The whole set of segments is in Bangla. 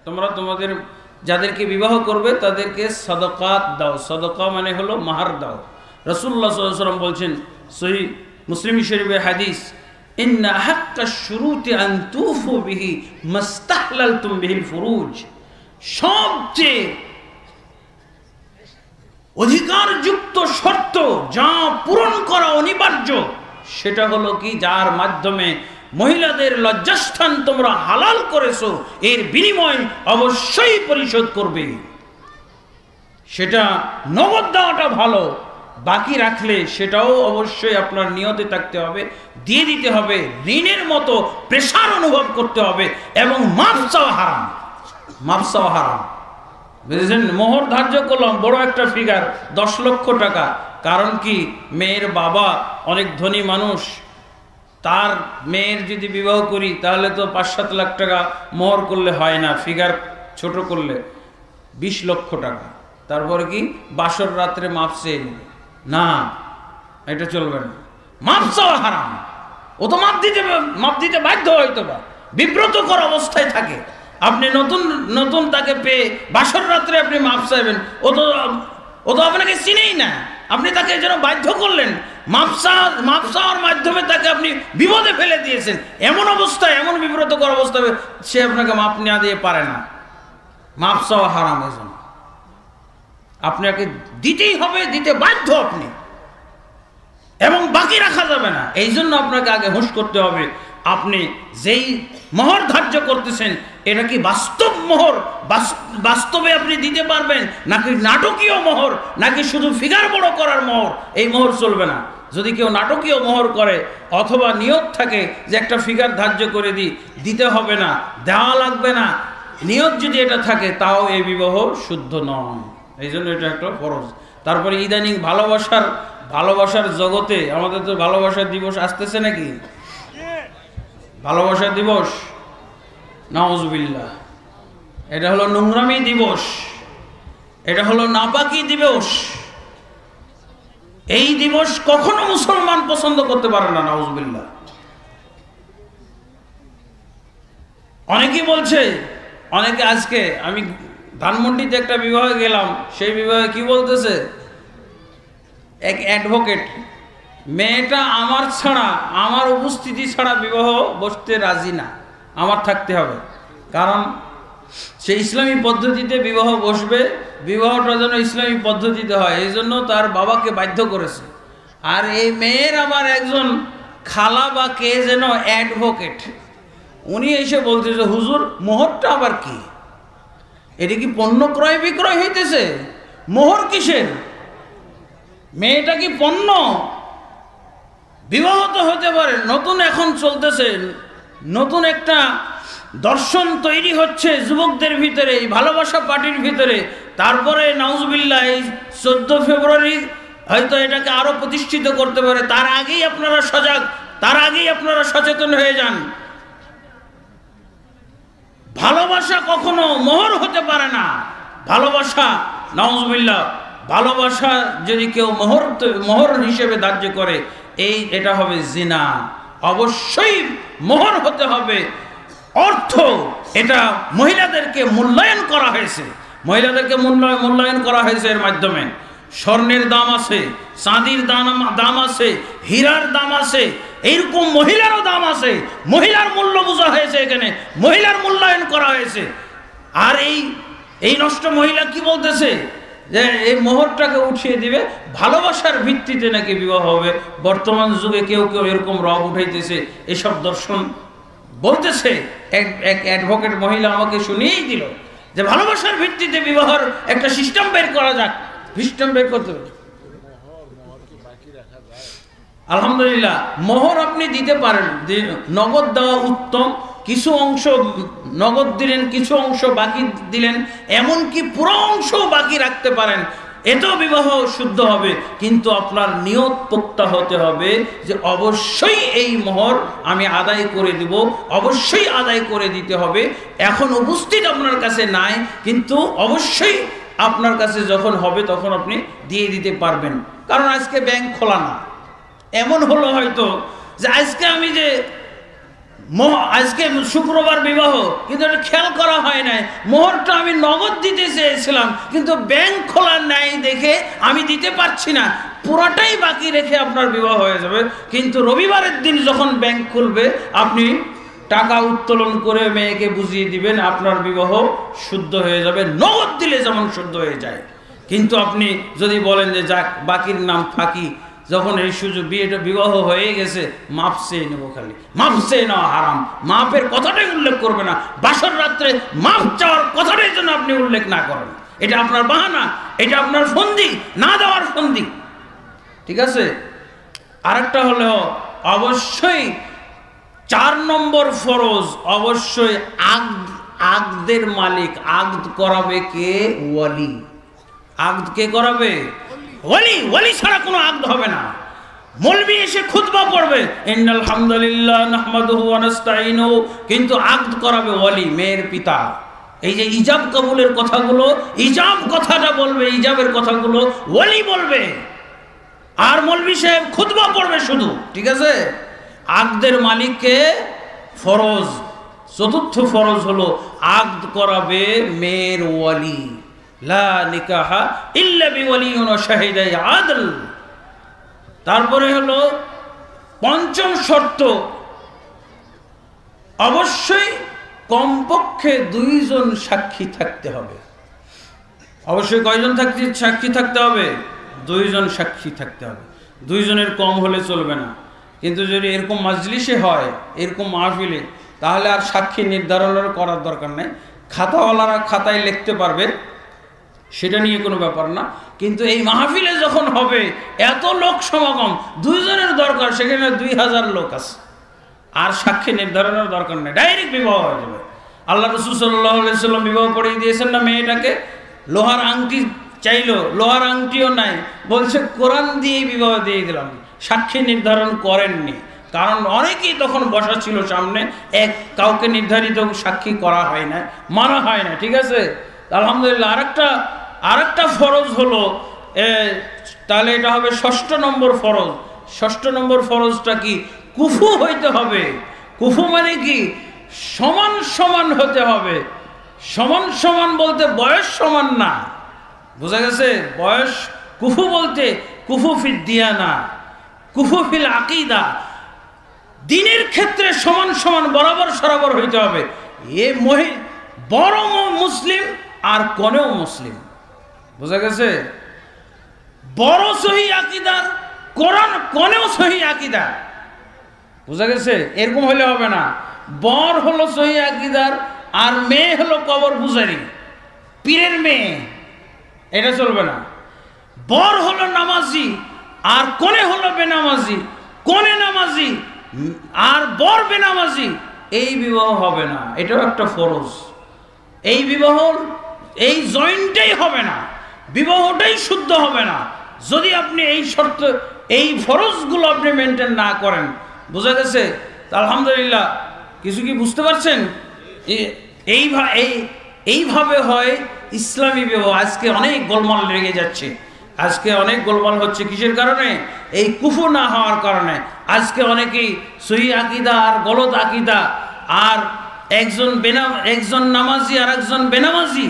তোমরা তোমাদের যাদেরকে বিবাহ করবে তাদেরকে সাদাকাত দাও। সাদাকা মানে হলো মাহার দাও। রাসূলুল্লাহ সাল্লাল্লাহু আলাইহি ওয়াসাল্লাম বলছেন, সহিহ মুসলিম শরীফের হাদিস, ইন্না হাক্কাশ শুরুতি আন তুফু বিহি মাস্তাহলালতুম বিহিল ফুরুজ। সবচেয়ে অধিকারযুক্ত শর্ত যা পূরণ করা অনিবার্য সেটা হলো কি, যার মাধ্যমে মহিলাদের লজ্জাস্থান তোমরা হালাল করেছো, এর বিনিময় অবশ্যই পরিশোধ করবে। সেটা নগদ দেওয়াটা ভালো, বাকি রাখলে সেটাও অবশ্যই আপনার নিয়তে থাকতে হবে, দিয়ে দিতে হবে। ঋণের মতো প্রেশার অনুভব করতে হবে এবং মাপ চাওয়া হারাম। মাপ চাওয়া হারাম, বুঝেছেন? মোহর ধার্য করলাম বড় একটা ফিগার, 10 লক্ষ টাকা। কারণ কি, মেয়ের বাবা অনেক ধনী মানুষ, তার মেয়ের যদি বিবাহ করি তাহলে তো 5-7 লাখ টাকা মোহর করলে হয় না, ফিগার ছোট করলে 20 লক্ষ টাকা। তারপরে কি বাসর রাত্রে মাপ চেয়ে নেবে? না, এটা চলবে না। মাপ চাওয়া হারাম। ও তো মাপ দিতে বাধ্য, হয়তো বা বিব্রতকর অবস্থায় থাকে। আপনি নতুন তাকে পেয়ে বাসর রাত্রে আপনি মাপ চাইবেন, ও তো আপনাকে চিনেই না, আপনি তাকে যেন বাধ্য করলেন। মাপ চাওয়ার মাধ্যমে তাকে আপনি বিপদে ফেলে দিয়েছেন। এমন অবস্থায়, এমন বিব্রতকর অবস্থায় সে আপনাকে মাপ না দিয়ে পারে না। মাপ চাওয়া হারাম। এজন্য আপনাকে দিতেই হবে, দিতে বাধ্য আপনি, এবং বাকি রাখা যাবে না। এই জন্য আপনাকে আগে হুঁশ করতে হবে, আপনি যেই মোহর ধার্য করতেছেন এটা কি বাস্তব মোহর, বাস্তবে আপনি দিতে পারবেন, নাকি নাটকীয় মোহর, নাকি শুধু ফিগার বড় করার মোহর। এই মোহর চলবে না। যদি কেউ নাটকীয় মোহর করে অথবা নিয়ত থাকে যে একটা ফিগার ধার্য করে দিতে হবে না, দেওয়া লাগবে না, নিয়ত যদি এটা থাকে, তাও এই বিবাহ শুদ্ধ নয়। এই জন্য এটা একটা ফরজ। তারপরে ইদানিং ভালোবাসার জগতে আমাদের তো ভালোবাসার দিবস আসতেছে নাকি? ভালোবাসা দিবস, নাউজুবিল্লাহ, এটা হলো নোংরামি দিবস, এটা হলো নাপাকি দিবস। এই দিবস কখনো মুসলমান পছন্দ করতে পারে না, নাউজুবিল্লাহ। অনেকেই বলছে, অনেকে, আজকে আমি ধানমন্ডিতে একটা বিবাহে গেলাম, সেই বিবাহে কি বলতেছে এক অ্যাডভোকেট, মেয়েটা আমার উপস্থিতি ছাড়া বিবাহ বসতে রাজি না, আমার থাকতে হবে। কারণ সে ইসলামী পদ্ধতিতে বিবাহ বসবে, বিবাহটা যেন ইসলামী পদ্ধতিতে হয়, এই জন্য তার বাবাকে বাধ্য করেছে। আর এই মেয়ের আবার একজন খালা বা কে যেন অ্যাডভোকেট, উনি এসে বলতেছে, হুজুর মোহরটা আবার কি? এটা কি পণ্য ক্রয় বিক্রয় হইতেছে? মোহর কিসের? মেয়েটা কি পণ্য? বিবাহ তো হতে পারে। নতুন এখন চলতেছে, নতুন একটা দর্শন তৈরি হচ্ছে যুবকদের ভিতরে, এই ভালোবাসা পার্টির ভিতরে। তারপরে নাউজুবিল্লাহ, এই 14 ফেব্রুয়ারি হয়তো এটাকে আরো প্রতিষ্ঠিত করতে পারে। তার আগেই আপনারা সজাগ, তার আগেই আপনারা সচেতন হয়ে যান। ভালোবাসা কখনো মোহর হতে পারে না। ভালোবাসা, নাউজুবিল্লাহ, ভালোবাসা যদি কেউ মোহর হিসেবে ধার্য করে, এটা হবে জিনা। অবশ্যই মোহর হতে হবে অর্থ। এটা মহিলাদেরকে মূল্যায়ন করা হয়েছে, মহিলাদেরকে মূল্যায়ন করা হয়েছে। এর মাধ্যমে স্বর্ণের দাম আছে, চাঁদির দাম আছে, হীরার দাম আছে, এইরকম মহিলারও দাম আছে। মহিলার মূল্য বোঝা হয়েছে, এখানে মহিলার মূল্যায়ন করা হয়েছে। আর এই নষ্ট মহিলা কি বলতেছে যে এই মোহরটাকে উঠিয়ে দিবে, ভালোবাসার ভিত্তিতে নাকি বিবাহ হবে। বর্তমান যুগে কেউ এরকম রব উঠাইতেছে, এসব দর্শন বলতেছে। এক অ্যাডভোকেট মহিলা আমাকে শুনিয়েই দিল যে ভালোবাসার ভিত্তিতে বিবাহের একটা সিস্টেম বের করা যাক। সিস্টেম বের করতে হবে। আলহামদুলিল্লাহ, মোহর আপনি দিতে পারেন, নগদ দেওয়া উত্তম। কিছু অংশ নগদ দিলেন, কিছু অংশ বাকি দিলেন, এমনকি পুরো অংশ বাকি রাখতে পারেন, এতেও বিবাহ শুদ্ধ হবে। কিন্তু আপনার নিয়ত পোক্তা হতে হবে যে অবশ্যই এই মোহর আমি আদায় করে দিব, অবশ্যই আদায় করে দিতে হবে। এখন উপস্থিত আপনার কাছে নাই, কিন্তু অবশ্যই আপনার কাছে যখন হবে তখন আপনি দিয়ে দিতে পারবেন। কারণ আজকে ব্যাংক খোলা না। এমন হলো হয়তো যে আজকে আমি যে আজকে শুক্রবার বিবাহ, কিন্তু এটা খেয়াল করা হয় নাই, মোহরটা আমি নগদ দিতে চেয়েছিলাম কিন্তু ব্যাংক খোলা নাই দেখে আমি দিতে পারছি না, পুরাটাই বাকি রেখে আপনার বিবাহ হয়ে যাবে। কিন্তু রবিবারের দিন যখন ব্যাংক খুলবে আপনি টাকা উত্তোলন করে মেয়েকে বুঝিয়ে দিবেন, আপনার বিবাহ শুদ্ধ হয়ে যাবে, নগদ দিলে যেমন শুদ্ধ হয়ে যায়। কিন্তু আপনি যদি বলেন যে যাক বাকির নাম ফাঁকি, যখন এই সুযোগ বিবাহ হয়ে গেছে মাপ চেয়ে নেবো, খালি মাপ চেয়ে নেওয়া হারাম, মাপের কথাটাই উল্লেখ করবে না, বাসর রাত্রে মাপ চাওয়ার কথাটাই যেন আপনি উল্লেখ না করেন। এটা আপনার বাহানা, এটা আপনার ফন্দি, না দেওয়ার ফন্দি, ঠিক আছে। আরেকটা হলো অবশ্যই 4 নম্বর ফরজ, অবশ্যই আগদের মালিক, আগদ করাবে কে? ওয়ালি। আগদ কে করাবে? ওয়ালি। ওয়ালি ছাড়া কোনো আগদ হবে না। মৌলবি এসে খুতবা পড়বে ইন্নাল হামদুলিল্লাহ নাহমাদুহু ওয়া নাস্তাইনুহু, কিন্তু আগদ করাবে ওয়ালি, মেয়ের পিতা। এই যে ইজাব কবুলের কথাগুলো, ইজাব কথাটা বলবে, ইজাবের কথাগুলো ওয়ালি বলবে, আর মৌলবি সাহেব খুতবা পড়বে শুধু, ঠিক আছে। আগদের মালিককে ফরজ। চতুর্থ ফরজ হলো আগদ করাবে মেয়ের ওয়ালি। লা নিকাহা ইল্লা বিওয়ালিয়িন ওয়া শাহিদাই আদল। তারপরে হলো পঞ্চম শর্ত, অবশ্যই কমপক্ষে 2 জন সাক্ষী থাকতে হবে। অবশ্যই কয়জন সাক্ষী থাকতে হবে? 2 জন সাক্ষী থাকতে হবে। 2 জনের কম হলে চলবে না। কিন্তু যদি এরকম মাজলিসে হয়, এরকম মাহফিলে, তাহলে আর সাক্ষী নির্ধারণের করার দরকার নেই। খাতাওয়ালারা খাতায় লিখতে পারবে, সেটা নিয়ে কোনো ব্যাপার না। কিন্তু এই মাহফিলে যখন হবে, এত লোক সমাগম, 2 জনের দরকার, সেখানে 2000 লোক আছে, আর সাক্ষী নির্ধারণের দরকার নেই, ডাইরেক্ট বিবাহ হয়ে যাবে। আল্লাহ রাসূল সাল্লাল্লাহু আলাইহি ওয়াসাল্লাম বিবাহ পড়িয়ে দিয়েছেন না মেয়েটাকে? লোহার আংটি চাইলো, লোহার আংটিও নাই, বলছে কোরআন দিয়ে বিবাহ দিয়ে দিলাম। সাক্ষী নির্ধারণ করেননি, কারণ অনেকেই তখন বসা ছিল সামনে, কাউকে নির্ধারিত সাক্ষী করা হয় না, মানা হয় না, ঠিক আছে। আলহামদুলিল্লাহ। আরেকটা ফরজ হলো, তাহলে এটা হবে 6 নম্বর ফরজ। 6 নম্বর ফরজটা কি? কুফু হইতে হবে। কুফু মানে কি? সমান সমান হতে হবে। সমান সমান বলতে বয়স সমান না, বোঝা গেছে? বয়স, কুফু বলতে কুফু ফিদ দিয়ানা, কুফু ফিল আকিদা, দিনের ক্ষেত্রে সমান সমান বরাবর সরাবর হইতে হবে। বড় মুসলিম আর কনেও মুসলিম, বোঝা গেছে? বড় সহি আকিদার, কনেও সহি আকিদা, বোঝা গেছে? এরকম হলে হবে না। বর হলো সহি আকিদার, আর মেয়ে হলো কবর পূজারি, পীরের মেয়ে, এটা চলবে না। বর হলো নামাজি, আর কনে হলো বেনামাজি, কনে নামাজি আর বর বেনামাজি, এই বিবাহ হবে না। এটাও একটা ফরজ। এই বিবাহ, এই জয়েন্টটাই হবে না, বিবাহটাই শুদ্ধ হবে না যদি আপনি এই শর্ত, এই ফরজগুলো আপনি মেনটেন না করেন, বোঝা গেছে? আলহামদুলিল্লাহ। কিছু কি বুঝতে পারছেন? এইভাবে হয় ইসলামী বিবাহ। আজকে অনেক গোলমাল লেগে যাচ্ছে, আজকে অনেক গোলমাল হচ্ছে। কিসের কারণে? এই কুফু না হওয়ার কারণে। আজকে অনেকেই সহি আকিদা আর গলত আকিদা, আর একজন নামাজি আর একজন বেনামাজি।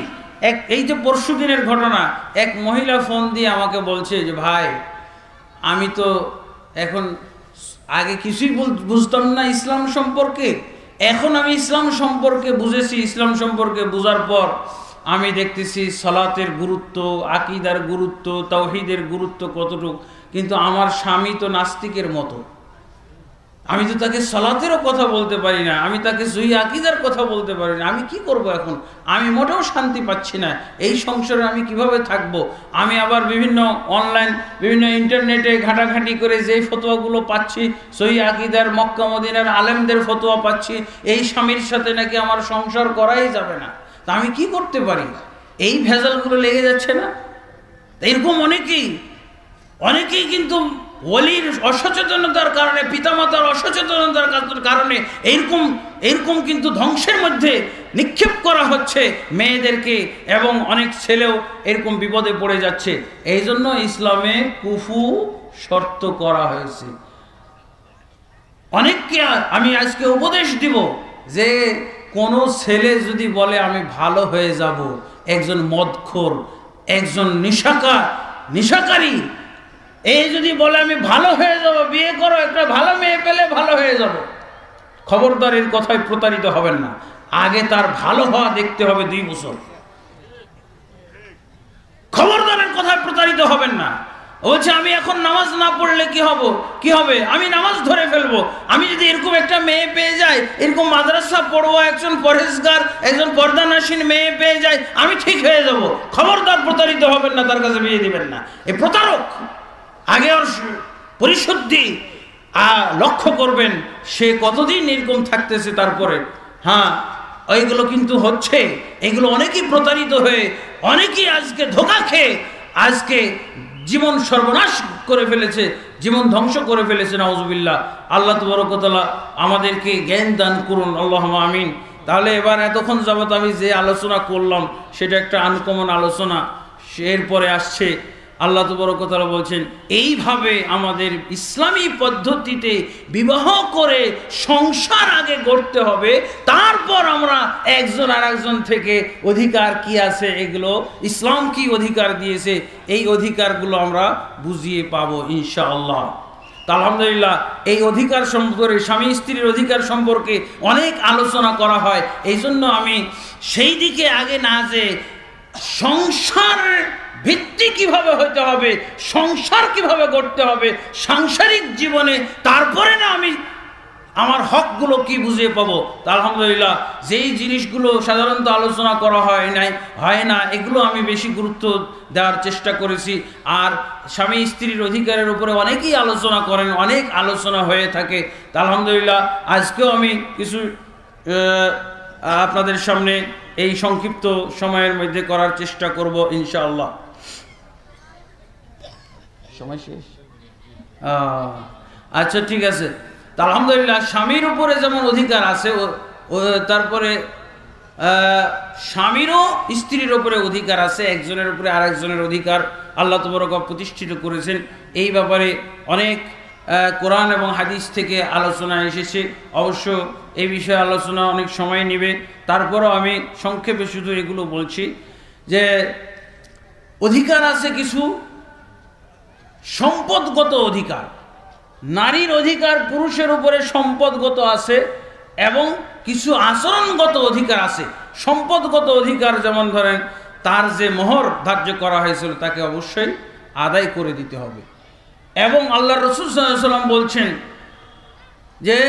এই যে পরশু দিনের ঘটনা, এক মহিলা ফোন দিয়ে আমাকে বলছে যে ভাই, আমি তো এখন আগে কিছুই বুঝতাম না ইসলাম সম্পর্কে, এখন আমি ইসলাম সম্পর্কে বুঝেছি। ইসলাম সম্পর্কে বোঝার পর আমি দেখতেছি সালাতের গুরুত্ব, আকিদার গুরুত্ব, তাওহীদের গুরুত্ব কতটুকু। কিন্তু আমার স্বামী তো নাস্তিকের মতো, আমি তো তাকে সালাতেরও কথা বলতে পারি না, আমি তাকে সহি আকিদার কথা বলতে পারি না। আমি কি করব এখন? আমি মোটেও শান্তি পাচ্ছি না। এই সংসারে আমি কিভাবে থাকব? আমি আবার বিভিন্ন অনলাইন, বিভিন্ন ইন্টারনেটে ঘাটাঘাটি করে যেই ফতোয়াগুলো পাচ্ছি, সহি আকিদার মক্কা মদিনার আলেমদের ফতোয়া পাচ্ছি, এই স্বামীর সাথে নাকি আমার সংসার করাই যাবে না। তা আমি কি করতে পারি? এই ভেজালগুলো লেগে যাচ্ছে না? এরকম অনেকেই কিন্তু ওলির অসচেতনতার কারণে, পিতামাতার অসচেতনতার কারণে এরকম কিন্তু ধ্বংসের মধ্যে নিক্ষেপ করা হচ্ছে মেয়েদেরকে, এবং অনেক ছেলেও এরকম বিপদে পড়ে যাচ্ছে। এই জন্য ইসলামে কুফু শর্ত করা হয়েছে। অনেককে আমি আজকে উপদেশ দিব যে কোনো ছেলে যদি বলে আমি ভালো হয়ে যাব, একজন মদখোর, একজন নেশাকারী এই যদি বলে আমি ভালো হয়ে যাব, বিয়ে করো, একটা ভালো মেয়ে পেলে ভালো হয়ে যাব, খবরদার এর কথায় প্রতারিত হবেন না। আগে তার ভালো হওয়া দেখতে হবে 2 বছর। খবরদারের কথায় প্রতারিত হবেন না। বলছে আমি এখন নামাজ না পড়লে কি হবে, আমি নামাজ ধরে ফেলবো, আমি যদি এরকম একটা মেয়ে পেয়ে যাই, এরকম মাদ্রাসা পড়বো, একজন পরহেজগার, একজন পর্দানাসীন মেয়ে পেয়ে যাই, আমি ঠিক হয়ে যাব। খবরদার প্রতারিত হবেন না, তার কাছে বিয়ে দিবেন না। এই প্রতারক। আগে ওর পরিশুদ্ধি লক্ষ্য করবেন, সে কতদিন এরকম থাকতেছে। তারপরে হ্যাঁ, ওইগুলো কিন্তু হচ্ছে, এগুলো অনেকেই প্রতারিত হয়ে, অনেকেই আজকে ধোঁকা খেয়ে আজকে জীবন সর্বনাশ করে ফেলেছে, জীবন ধ্বংস করে ফেলেছে। নাউজুবিল্লাহ। আল্লাহ তাবারক ওয়া তাআলা আমাদেরকে জ্ঞান দান করুন, আল্লাহুম্মা আমিন। তাহলে এবার এতক্ষণ যাবত আমি যে আলোচনা করলাম সেটা একটা আনকমন আলোচনা। এরপরে আসছে আল্লাহ তাবারক ওয়া তাআলা বলছেন এইভাবে আমাদের ইসলামী পদ্ধতিতে বিবাহ করে সংসার আগে গড়তে হবে, তারপর আমরা একজন আর একজন থেকে অধিকার কি আছে, এগুলো ইসলাম কি অধিকার দিয়েছে, এই অধিকারগুলো আমরা বুঝিয়ে পাবো ইনশাআল্লাহ। আলহামদুলিল্লাহ, এই অধিকার সম্পর্কে, স্বামী স্ত্রীর অধিকার সম্পর্কে অনেক আলোচনা করা হয়। এই জন্য আমি সেই দিকে আগে না যে সংসার ভিত্তি কিভাবে হইতে হবে, সংসার কিভাবে গড়তে হবে সাংসারিক জীবনে, তারপরে না আমি আমার হকগুলো কি বুঝে পাবো। তা আলহামদুলিল্লাহ, যেই জিনিসগুলো সাধারণত আলোচনা করা হয় না, এগুলো আমি বেশি গুরুত্ব দেওয়ার চেষ্টা করেছি। আর স্বামী স্ত্রীর অধিকারের উপরে অনেকেই আলোচনা করেন, অনেক আলোচনা হয়ে থাকে। তা আলহামদুলিল্লাহ, আজকেও আমি কিছু আপনাদের সামনে এই সংক্ষিপ্ত সময়ের মধ্যে করার চেষ্টা করব ইনশাআল্লাহ। সময় শেষ? আচ্ছা, ঠিক আছে। তা আলহামদুলিল্লাহ, স্বামীর উপরে যেমন অধিকার আছে, তারপরে স্বামীরও স্ত্রীর উপরে অধিকার আছে, একজনের উপরে আরেকজনের অধিকার আল্লাহ তাবারক প্রতিষ্ঠিত করেছেন। এই ব্যাপারে অনেক কোরআন এবং হাদিস থেকে আলোচনা এসেছে। অবশ্য এই বিষয়ে আলোচনা অনেক সময় নেবে, তারপরও আমি সংক্ষেপে শুধু এগুলো বলছি যে অধিকার আছে কিছু সম্পদগত অধিকার। নারীর অধিকার পুরুষের উপরে সম্পদগত আছে, এবং কিছু আচরণগত অধিকার আছে। সম্পদগত অধিকার যেমন ধরেন, তার যে মোহর ধার্য করা হয়েছিল তাকে অবশ্যই আদায় করে দিতে হবে। এবং আল্লাহ রাসূল সাল্লাল্লাহু আলাইহি ওয়াসাল্লাম বলছেন যে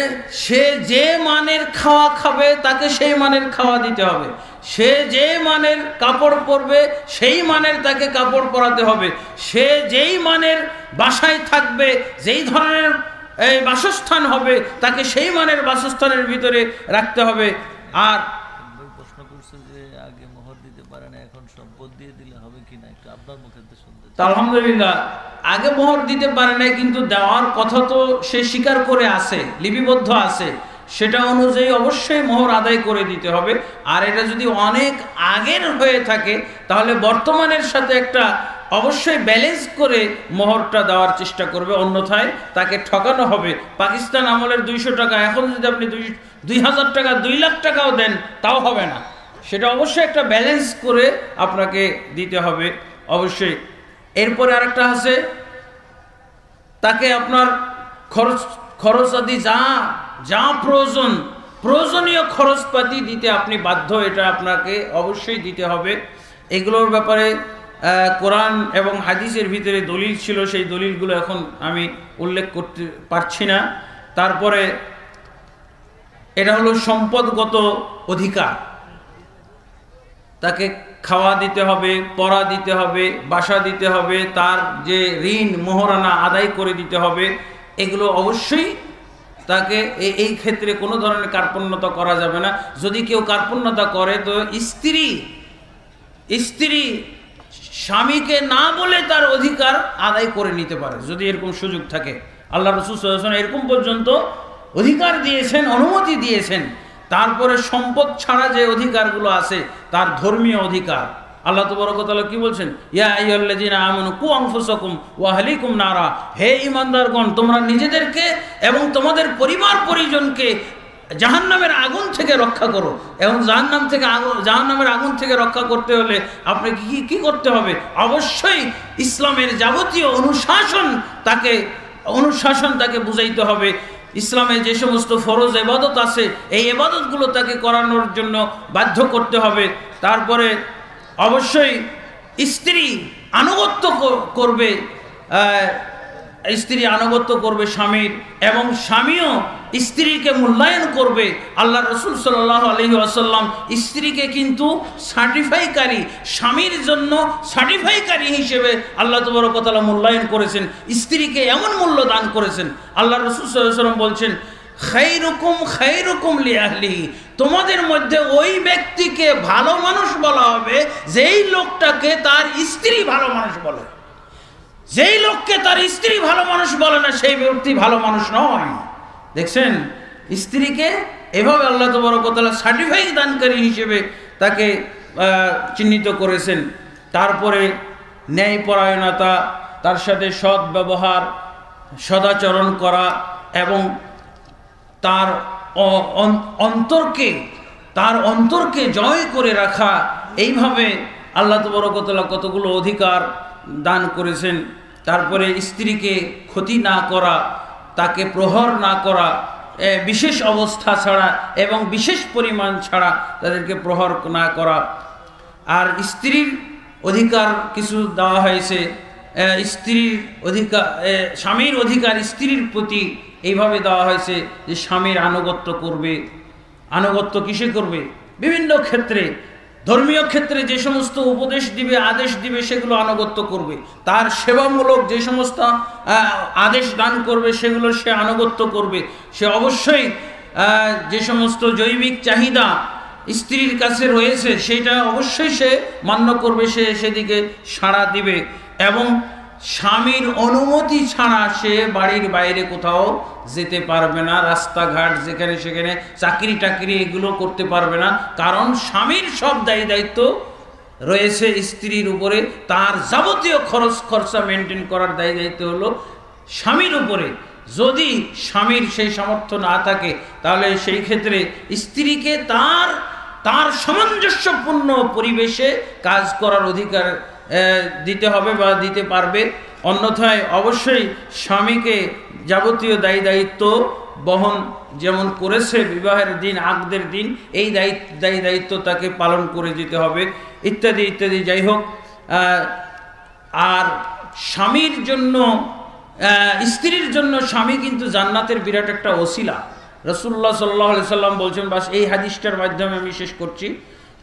সে যে মানের খাওয়া খাবে তাকে সেই মানের খাওয়া দিতে হবে, সে যে মানের কাপড় পরবে সেই মানের তাকে কাপড় পরাতে হবে, সে যেই মানের বাসায় থাকবে, যেই ধরনের এই বাসস্থান হবে তাকে সেই মানের বাসস্থানের ভিতরে রাখতে হবে। আর প্রশ্ন করছে যে আগে মোহর দিতে পারে না, এখন সম্পদ দিয়ে দিলে হবে কিনা, একটু আপনার মুখে শুনতে। আলহামদুলিল্লাহ, আগে মোহর দিতে পারে না, কিন্তু দেওয়ার কথা তো সে স্বীকার করে আছে, লিপিবদ্ধ আছে, সেটা অনুযায়ী অবশ্যই মোহর আদায় করে দিতে হবে। আর এটা যদি অনেক আগের হয়ে থাকে তাহলে বর্তমানের সাথে একটা অবশ্যই ব্যালেন্স করে মোহরটা দেওয়ার চেষ্টা করবে, অন্যথায় তাকে ঠকানো হবে। পাকিস্তান আমলের 200 টাকা এখন যদি আপনি 2000 টাকা 2 লাখ টাকাও দেন তাও হবে না, সেটা অবশ্যই একটা ব্যালেন্স করে আপনাকে দিতে হবে অবশ্যই। এরপরে আরেকটা আছে, তাকে আপনার খরচ আদি যা প্রয়োজনীয় খরচপাতি দিতে আপনি বাধ্য, এটা আপনাকে অবশ্যই দিতে হবে। এগুলোর ব্যাপারে কোরআন এবং হাদিসের ভিতরে দলিল ছিল, সেই দলিলগুলো এখন আমি উল্লেখ করতে পারছি না। তারপরে এটা হলো সম্পদগত অধিকার, তাকে খাওয়া দিতে হবে, পড়া দিতে হবে, বাসা দিতে হবে, তার যে ঋণ মোহরানা আদায় করে দিতে হবে। এগুলো অবশ্যই তাকে এই ক্ষেত্রে কোনো ধরনের কার্পণ্যতা করা যাবে না। যদি কেউ কার্পণ্যতা করে তো স্ত্রী স্বামীকে না বলে তার অধিকার আদায় করে নিতে পারে, যদি এরকম সুযোগ থাকে। আল্লাহ রাসূল সাল্লাল্লাহু আলাইহি ওয়াসাল্লাম এরকম পর্যন্ত অধিকার দিয়েছেন, অনুমতি দিয়েছেন। তারপরে সম্পদ ছাড়া যে অধিকারগুলো আছে, তার ধর্মীয় অধিকার, আল্লাহ তাবারক ওয়া তাআলা কি বলছেন, ইয়া আইয়ুহাল্লাযীনা আমানু কু আনফুসাকুম ওয়া আহলিকুম নারা, হে ঈমানদারগণ তোমরা নিজেদেরকে এবং তোমাদের পরিবার পরিজনকে জাহান্নামের আগুন থেকে রক্ষা করো। এবং জাহান্নামের আগুন থেকে রক্ষা করতে হলে আপনাকে কি করতে হবে? অবশ্যই ইসলামের যাবতীয় অনুশাসন তাকে বুঝাইতে হবে। ইসলামে যে সমস্ত ফরজ ইবাদত আছে এই ইবাদতগুলো তাকে করানোর জন্য বাধ্য করতে হবে। তারপরে অবশ্যই স্ত্রী আনুগত্য করবে স্বামীর, এবং স্বামীও স্ত্রীকে মূল্যায়ন করবে। আল্লাহ রাসূল সাল্লাল্লাহু আলাইহি ওয়াসাল্লাম স্ত্রীকে কিন্তু স্বামীর জন্য সার্টিফাইকারী হিসেবে আল্লাহ তাবারক ওয়া তাআলা মূল্যায়ন করেছেন, স্ত্রীকে এমন মূল্য দান করেছেন। আল্লাহ রাসূল সাল্লাল্লাহু আলাইহি ওয়াসাল্লাম বলছেন, খায়রুকুম লিআহলিহি, তোমাদের মধ্যে ওই ব্যক্তিকে ভালো মানুষ বলা হবে যেই লোকটাকে তার স্ত্রী ভালো মানুষ বলে। যেই লোককে তার স্ত্রী ভালো মানুষ বলে না সেই ব্যক্তি ভালো মানুষ নয়। দেখছেন, স্ত্রীকে এভাবে আল্লাহ তাবারক ওয়া তাআলা সার্টিফাইড দানকারী হিসেবে তাকে চিহ্নিত করেছেন। তারপরে ন্যায়পরায়ণতা, তার সাথে সৎ ব্যবহার, সদাচরণ করা এবং তার অন্তরকে জয় করে রাখা, এইভাবে আল্লাহ তাবারক ওয়া তাআলা কতগুলো অধিকার দান করেছেন। তারপরে স্ত্রীকে ক্ষতি না করা, তাকে প্রহর না করা, বিশেষ অবস্থা ছাড়া এবং বিশেষ পরিমাণ ছাড়া তাদেরকে প্রহর না করা। আর স্ত্রীর অধিকার কিছু দেওয়া হয়েছে, স্বামীর অধিকার স্ত্রীর প্রতি এইভাবে দেওয়া হয়েছে যে স্বামীর আনুগত্য করবে। আনুগত্য কিসে করবে? বিভিন্ন ক্ষেত্রে, ধর্মীয় ক্ষেত্রে যে সমস্ত উপদেশ দিবে, আদেশ দিবে, সেগুলো আনুগত্য করবে। তার সেবামূলক যে সমস্ত আদেশ দান করবে সেগুলো সে আনুগত্য করবে। সে অবশ্যই যে সমস্ত জৈবিক চাহিদা স্ত্রীর কাছে রয়েছে সেটা অবশ্যই সে মান্য করবে, সে সেদিকে সাড়া দিবে। এবং স্বামীর অনুমতি ছাড়া সে বাড়ির বাইরে কোথাও যেতে পারবে না, রাস্তাঘাট যেখানে সেখানে চাকরি টাকরি এগুলো করতে পারবে না। কারণ স্বামীর সব দায়িত্ব রয়েছে স্ত্রীর উপরে, তার যাবতীয় খরচা মেনটেন করার দায়িত্ব হলো স্বামীর উপরে। যদি স্বামীর সেই সামর্থ্য না থাকে তাহলে সেই ক্ষেত্রে স্ত্রীকে তার সামঞ্জস্যপূর্ণ পরিবেশে কাজ করার অধিকার দিতে হবে বা দিতে পারবে। অন্যথায় অবশ্যই স্বামীকে যাবতীয় দায়িত্ব বহন যেমন করেছে বিবাহের দিন, আকদের দিন, এই দায়িত্ব তাকে পালন করে যেতে হবে, ইত্যাদি ইত্যাদি। যাই হোক, আর স্বামীর জন্য স্ত্রীর জন্য স্বামী কিন্তু জান্নাতের বিরাট একটা ওসিলা। রাসূলুল্লাহ সাল্লাল্লাহু আলাইহি সাল্লাম বলছেন, বাস এই হাদিসটার মাধ্যমে আমি শেষ করছি,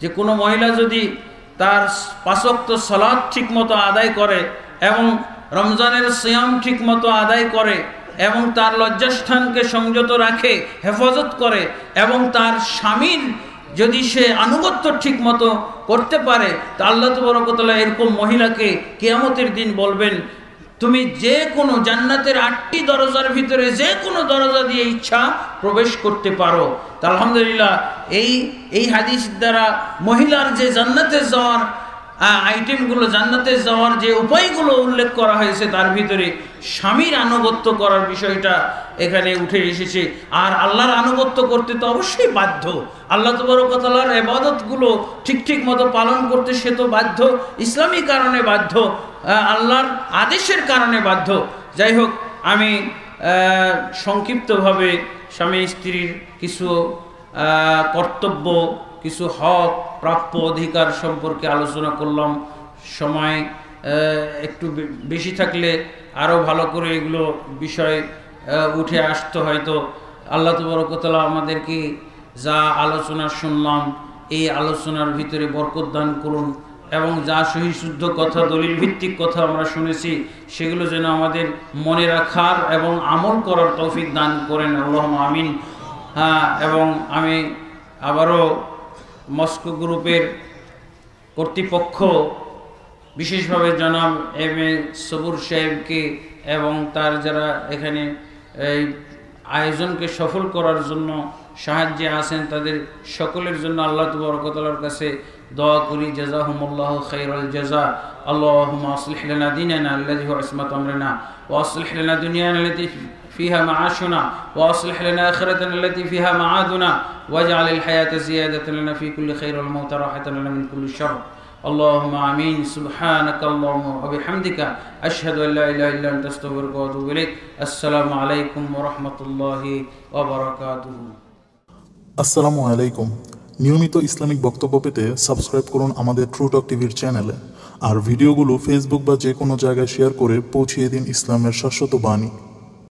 যে কোনো মহিলা যদি তার 5 ওয়াক্ত সালাত ঠিকমতো আদায় করে এবং রমজানের সিয়াম ঠিকমতো আদায় করে এবং তার লজ্জাস্থানকে সংযত রাখে, হেফাজত করে এবং তার স্বামীর যদি সে আনুগত্য ঠিকমতো করতে পারে, তা আল্লাহ তাবারক ওয়া তাআলা এরকম মহিলাকে কিয়ামতের দিন বলবেন, তুমি যে কোনো জান্নাতের 8টি দরজার ভিতরে যে কোনো দরজা দিয়ে ইচ্ছা প্রবেশ করতে পারো। তা আলহামদুলিল্লাহ এই হাদিস দ্বারা মহিলার যে জান্নাতে যাওয়ার আইটেমগুলো, জান্নাতে যাওয়ার যে উপায়গুলো উল্লেখ করা হয়েছে তার ভিতরে স্বামীর আনুগত্য করার বিষয়টা এখানে উঠে এসেছে। আর আল্লাহর আনুগত্য করতে তো অবশ্যই বাধ্য। আল্লাহ তাবারক ওয়া তাআলার ইবাদতগুলো ঠিক মতো পালন করতে সে তো বাধ্য, ইসলামী কারণে বাধ্য, আল্লাহর আদেশের কারণে বাধ্য। যাই হোক, আমি সংক্ষিপ্তভাবে স্বামী স্ত্রীর কিছু কর্তব্য, কিছু হক, প্রাপ্য অধিকার সম্পর্কে আলোচনা করলাম। সময় একটু বেশি থাকলে আরও ভালো করে এগুলো বিষয় উঠে আসতো হয়তো। আল্লাহ তাবারক ওয়া তাআলা আমাদেরকে যা আলোচনা শুনলাম এই আলোচনার ভিতরে বরকত দান করুন এবং যা সহি শুদ্ধ কথা, দলিল ভিত্তিক কথা আমরা শুনেছি সেগুলো যেন আমাদের মনে রাখার এবং আমল করার তৌফিক দান করেন, আল্লাহুম্মা আমিন। এবং আমি আবারও মস্কো গ্রুপের কর্তৃপক্ষ, বিশেষভাবে জনাব এম.এ. সবুর সাহেবকে এবং তার যারা এখানে এই আয়োজনকে সফল করার জন্য সাহায্যে আছেন তাদের সকলের জন্য আল্লাহ তাবারক ওয়া তাআলার কাছে দোয়া করি জাযাহুমুল্লাহু খায়রাল জাযা। আল্লাহুম্মা আসলিহ লানা দীনানা আল্লাযী হুয়া ইসমাতু আমরিনা ওয়া আসলিহ লানা দুনিয়ানা আল্লাতী ফিহা মাআশুনা ওয়া আসলিহ লানা আখিরাতানা আল্লাতী ফিহা মাআদুনা ওয়াজআলিল হায়াতা জিয়াদাতান লানা ফি কুল্লি খাইর ওয়াল মাউতা রাহাতান লানা মিন কুল্লি শারর। اللهم آمين سبحانك اللهم وبحمدك أشهد أن لا إله إلا أنت أستغفرك وأتوب إليك السلام عليكم ورحمة الله وبركاته। আসসালামু আলাইকুম। নিয়মিত ইসলামিক বক্তব্য পেতে সাবস্ক্রাইব করুন আমাদের ট্রু টক টিভির চ্যানেলে, আর ভিডিওগুলো ফেসবুক বা যে কোনো জায়গায় শেয়ার করে পৌঁছিয়ে দিন ইসলামের শাশ্বত বাণী।